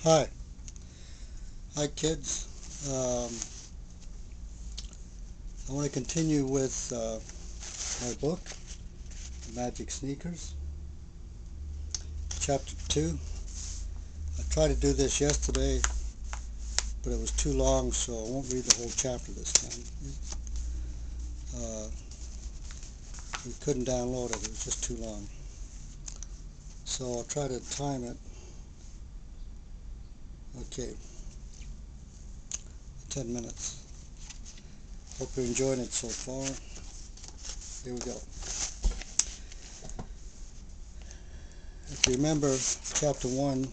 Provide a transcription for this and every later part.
Hi. Hi kids. I want to continue with my book, Magic Sneakers, Chapter 2. I tried to do this yesterday, but it was too long, so I won't read the whole chapter this time. Uh, we couldn't download it. It was just too long. So I'll try to time it. Okay, 10 minutes. Hope you're enjoying it so far. Here we go. If you remember Chapter 1,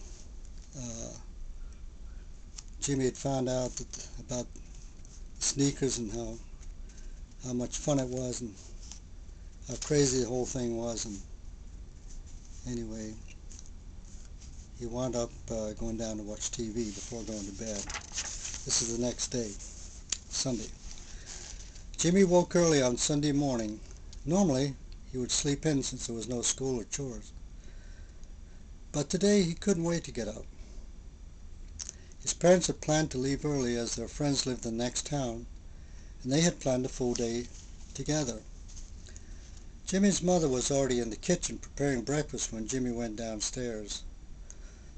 Jimmy had found out about sneakers and how much fun it was and how crazy the whole thing was. And anyway, he wound up going down to watch TV before going to bed. This is the next day, Sunday. Jimmy woke early on Sunday morning. Normally, he would sleep in since there was no school or chores. But today he couldn't wait to get up. His parents had planned to leave early as their friends lived in the next town, and they had planned a full day together. Jimmy's mother was already in the kitchen preparing breakfast when Jimmy went downstairs.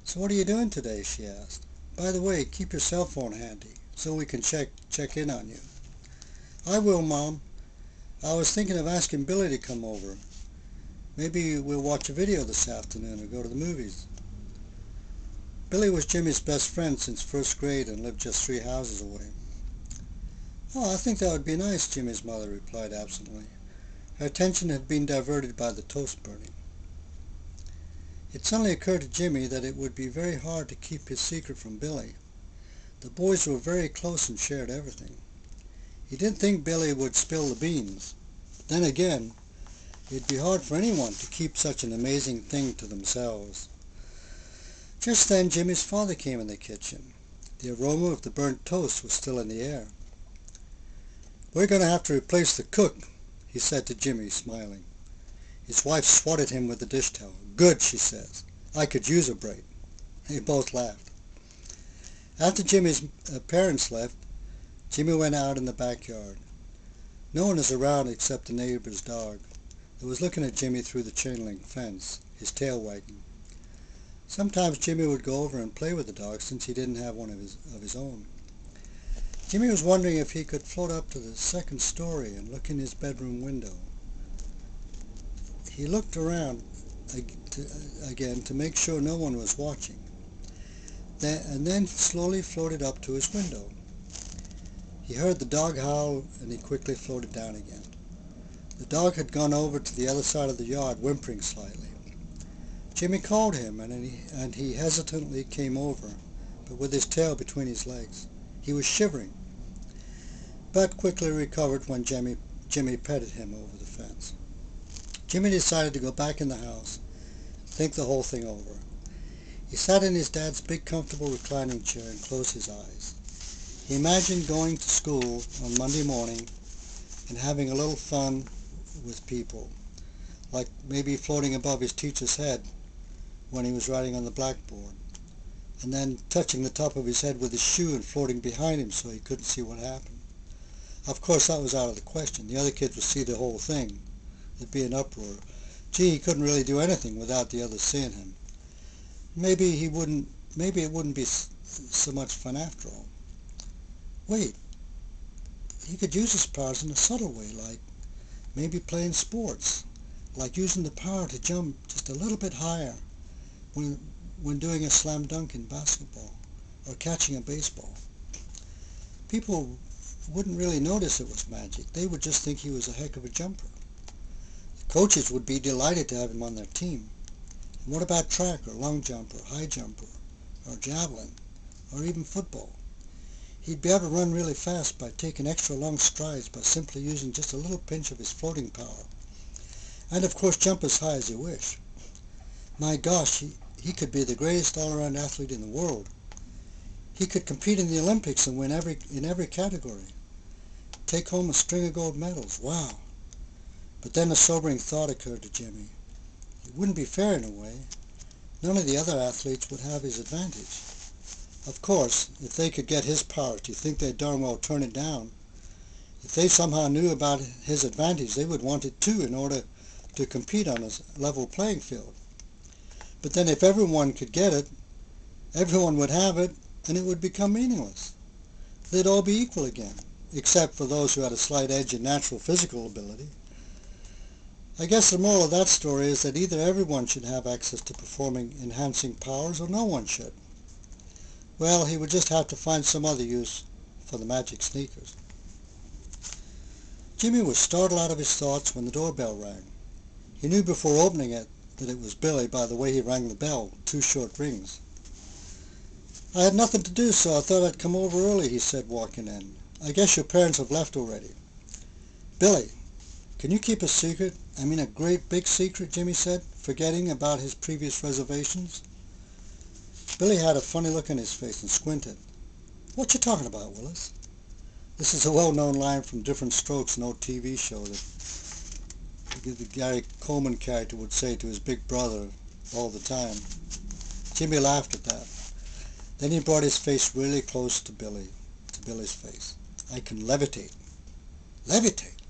"So what are you doing today?" she asked. "By the way, keep your cell phone handy so we can check in on you." "I will, Mom. I was thinking of asking Billy to come over. Maybe we'll watch a video this afternoon or go to the movies." Billy was Jimmy's best friend since first grade and lived just 3 houses away. "Oh, I think that would be nice," Jimmy's mother replied absently. Her attention had been diverted by the toast burning. It suddenly occurred to Jimmy that it would be very hard to keep his secret from Billy. The boys were very close and shared everything. He didn't think Billy would spill the beans. Then again, it'd be hard for anyone to keep such an amazing thing to themselves. Just then Jimmy's father came in the kitchen. The aroma of the burnt toast was still in the air. "We're going to have to replace the cook," he said to Jimmy, smiling. His wife swatted him with the dish towel. "Good," she says. "I could use a break." They both laughed. After Jimmy's parents left, Jimmy went out in the backyard. No one was around except the neighbor's dog, who was looking at Jimmy through the chain-link fence, his tail wagging. Sometimes Jimmy would go over and play with the dog since he didn't have one of his own. Jimmy was wondering if he could float up to the second story and look in his bedroom window. He looked around again to make sure no one was watching, and then slowly floated up to his window. He heard the dog howl, and he quickly floated down again. The dog had gone over to the other side of the yard, whimpering slightly. Jimmy called him, and he hesitantly came over, but with his tail between his legs. He was shivering, but quickly recovered when Jimmy petted him over the fence. Jimmy decided to go back in the house, think the whole thing over. He sat in his dad's big comfortable reclining chair and closed his eyes. He imagined going to school on Monday morning and having a little fun with people, like maybe floating above his teacher's head when he was writing on the blackboard, and then touching the top of his head with his shoe and floating behind him so he couldn't see what happened. Of course, that was out of the question. The other kids would see the whole thing. There'd be an uproar. Gee, he couldn't really do anything without the others seeing him. Maybe it wouldn't be so much fun after all. Wait, he could use his powers in a subtle way, like maybe playing sports, like using the power to jump just a little bit higher when doing a slam dunk in basketball or catching a baseball. People wouldn't really notice it was magic. They would just think he was a heck of a jumper. The coaches would be delighted to have him on their team. And what about track or long jump or high jump or javelin or even football? He'd be able to run really fast by taking extra long strides by simply using just a little pinch of his floating power. And of course jump as high as he wished. My gosh, he could be the greatest all-around athlete in the world. He could compete in the Olympics and win in every category. Take home a string of gold medals. Wow. But then a sobering thought occurred to Jimmy. It wouldn't be fair in a way. None of the other athletes would have his advantage. Of course, if they could get his powers, do you think they'd darn well turn it down? If they somehow knew about his advantage, they would want it too in order to compete on a level playing field. But then if everyone could get it, everyone would have it, and it would become meaningless. They'd all be equal again, except for those who had a slight edge in natural physical ability. I guess the moral of that story is that either everyone should have access to performing enhancing powers or no one should. Well, he would just have to find some other use for the magic sneakers. Jimmy was startled out of his thoughts when the doorbell rang. He knew before opening it that it was Billy by the way he rang the bell, 2 short rings. "I had nothing to do, so I thought I'd come over early," he said, walking in. "I guess your parents have left already." "Billy, can you keep a secret? I mean a great big secret," Jimmy said, forgetting about his previous reservations. Billy had a funny look on his face and squinted. "What you talking about, Willis?" This is a well-known line from Different Strokes, an old TV show that the Gary Coleman character would say to his big brother all the time. Jimmy laughed at that. Then he brought his face really close to Billy's face. "I can levitate." "Levitate?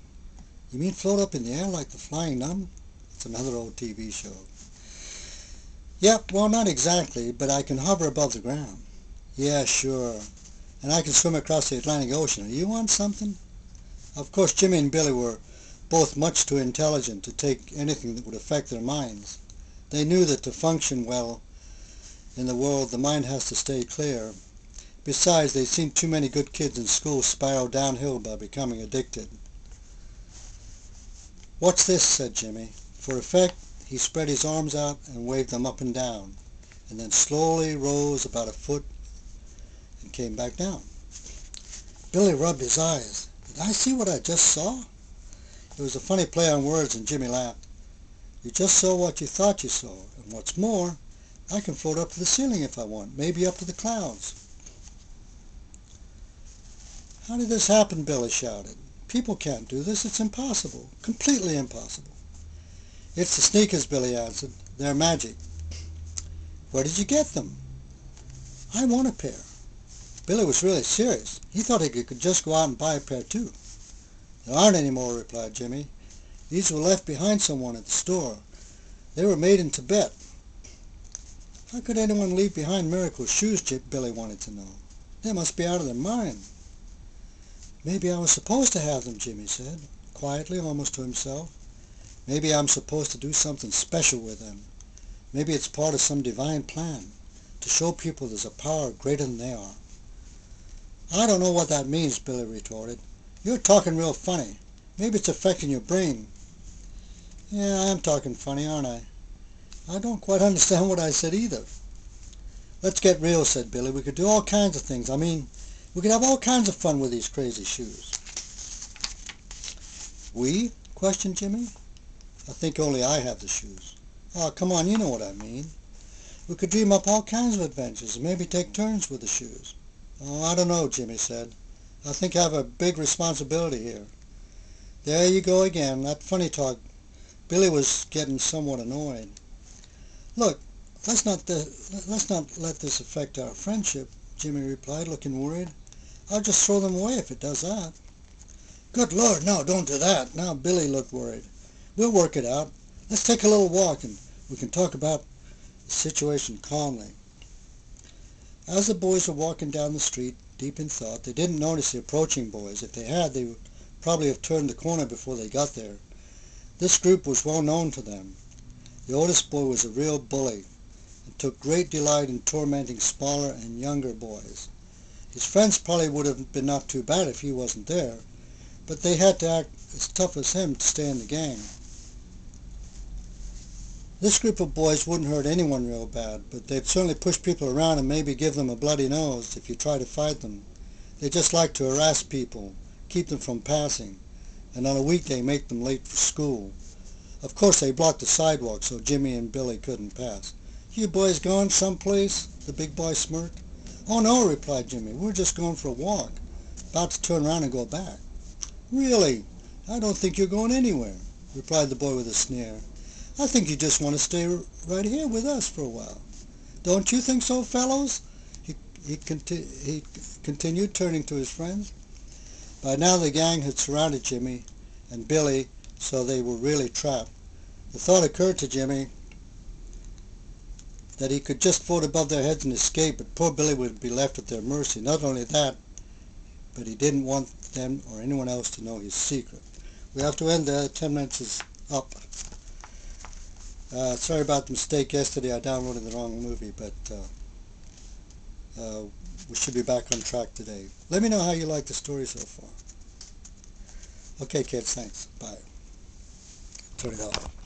You mean float up in the air like the Flying Nun?" It's another old TV show. "Yep, well, not exactly, but I can hover above the ground." "Yeah, sure. And I can swim across the Atlantic Ocean. Are you on something?" Of course, Jimmy and Billy were both much too intelligent to take anything that would affect their minds. They knew that to function well in the world, the mind has to stay clear. Besides, they'd seen too many good kids in school spiral downhill by becoming addicted. "What's this?" said Jimmy. For effect, he spread his arms out and waved them up and down, and then slowly rose about a foot and came back down. Billy rubbed his eyes. "Did I see what I just saw?" It was a funny play on words, and Jimmy laughed. "You just saw what you thought you saw, and what's more, I can float up to the ceiling if I want, maybe up to the clouds." "How did this happen?" Billy shouted. "People can't do this. It's impossible. Completely impossible." "It's the sneakers," Billy answered. "They're magic." "Where did you get them?" "I want a pair." Billy was really serious. He thought he could just go out and buy a pair too. "There aren't any more," replied Jimmy. "These were left behind someone at the store. They were made in Tibet." "How could anyone leave behind miracle shoes?" Billy wanted to know. "They must be out of their mind." "Maybe I was supposed to have them," Jimmy said, quietly, almost to himself. "Maybe I'm supposed to do something special with them. Maybe it's part of some divine plan, to show people there's a power greater than they are." "I don't know what that means," Billy retorted. "You're talking real funny. Maybe it's affecting your brain." "Yeah, I am talking funny, aren't I? I don't quite understand what I said either." "Let's get real," said Billy. "We could do all kinds of things. I mean, we could have all kinds of fun with these crazy shoes." "We?" questioned Jimmy. "I think only I have the shoes." "Oh, come on, you know what I mean. We could dream up all kinds of adventures and maybe take turns with the shoes." "Oh, I don't know," Jimmy said. "I think I have a big responsibility here." "There you go again, that funny talk." Billy was getting somewhat annoyed. "Look, let's not let this affect our friendship," Jimmy replied, looking worried. "I'll just throw them away if it does that." "Good Lord, no, don't do that." Now Billy looked worried. "We'll work it out. Let's take a little walk and we can talk about the situation calmly." As the boys were walking down the street, deep in thought, they didn't notice the approaching boys. If they had, they would probably have turned the corner before they got there. This group was well known to them. The oldest boy was a real bully and took great delight in tormenting smaller and younger boys. His friends probably would have been not too bad if he wasn't there, but they had to act as tough as him to stay in the gang. This group of boys wouldn't hurt anyone real bad, but they'd certainly push people around and maybe give them a bloody nose if you try to fight them. They just like to harass people, keep them from passing, and on a weekday make them late for school. Of course, they blocked the sidewalk so Jimmy and Billy couldn't pass. "You boys going someplace?" the big boy smirked. "Oh, no," replied Jimmy. "We're just going for a walk. About to turn around and go back." "Really? I don't think you're going anywhere," replied the boy with a sneer. "I think you just want to stay right here with us for a while. Don't you think so, fellows?" he continued turning to his friends. By now the gang had surrounded Jimmy and Billy, so they were really trapped. The thought occurred to Jimmy that he could just float above their heads and escape, but poor Billy would be left at their mercy. Not only that, but he didn't want them or anyone else to know his secret. We have to end there. 10 minutes is up. Sorry about the mistake yesterday. I downloaded the wrong movie, but we should be back on track today. Let me know how you like the story so far. Okay, kids, thanks. Bye. Turn it off.